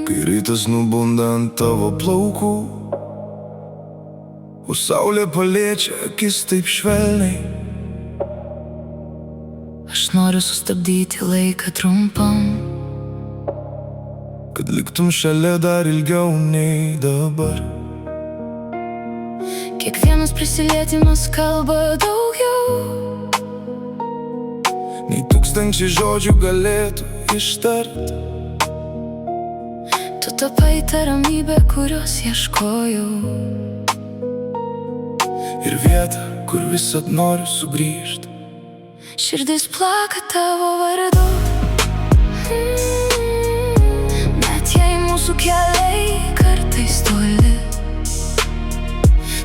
Kai rytas nubunda ant tavo plaukų, o saulė paliečia akis taip švelniai, aš noriu sustabdyti laiką trumpam, kad liktum šalia dar ilgiau nei dabar. Kiekvienas prisilietimas kalba daugiau nei tūkstančiai žodžių galėtų ištart. Tu tapai ta ramybė, kurios ieškojau, Ir vieta, kur visad noriu sugrįžt. širdis plaka tavo vardu. Net jei mūsų keliai kartais toli,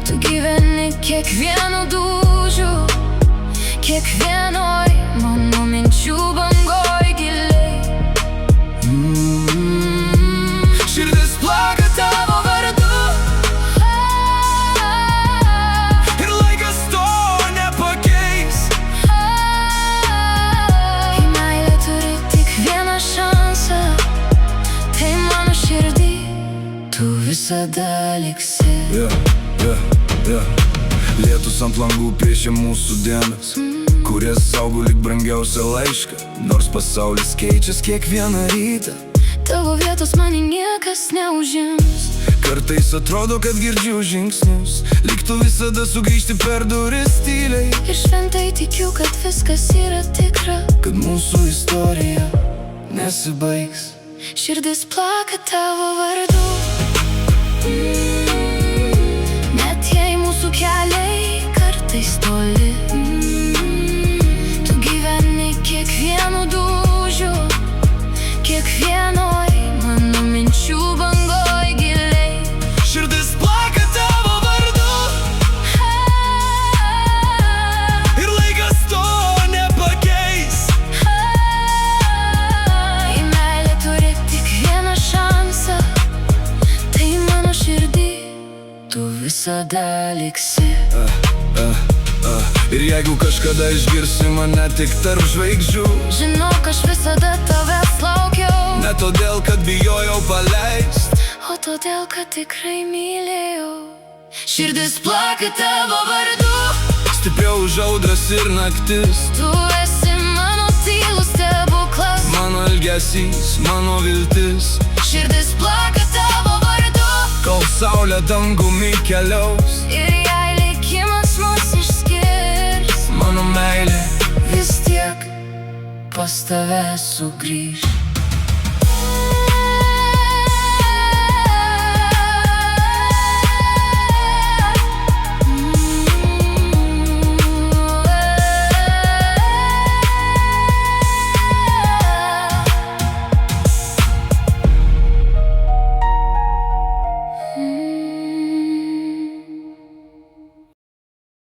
tu gyveni kiekvienu dūžiu, kiekvienoj mano minčių bangoj giliai. Širdis plaka tavo vardu, ir laikas to nepakeis. Jei meilė turi tik vieną šansą, tai mano širdį tu visada liksi. Lietus ant langų piešia mūsų dienas, kurias saugo lyg brangiausią laišką. Nors pasaulis keičias kiekvieną rytą, Tavo vietos mani niekas neužims. kartais atrodo, kad girdžiu žingsnius, lyg tu visada sugrįžti per duris tyliai. Ir šventai tikiu, kad viskas yra tikra, Kad mūsų istorija nesibaigs. širdis plaka tavo vardu. Net jei mūsų keliai kartais toli, tu gyveni kiekvienu dūžiu, kiekvienoj mano minčių bangoj giliai. Širdis plaka tavo vardu, ir laikas to nepakeis. Jei meilė turi tik vieną šansą, tai mano širdį tu visada liksi. Ir jeigu kažkada išgirsi mane tik tarp žvaigždžių, Žinok, aš visada tavęs laukiau, ne todėl, kad bijojau paleist, o todėl, kad tikrai mylėjau. Širdis plaka tavo vardu, stipriau už audras ir naktis. tu esi mano tylus stebuklas. Mano ilgesys, mano viltis, Širdis plaka tavo vardu, kol saulė dangumi keliaus. ir jei likimas mus išskirs, Mano meilė vis tiek pas tave sugrįš.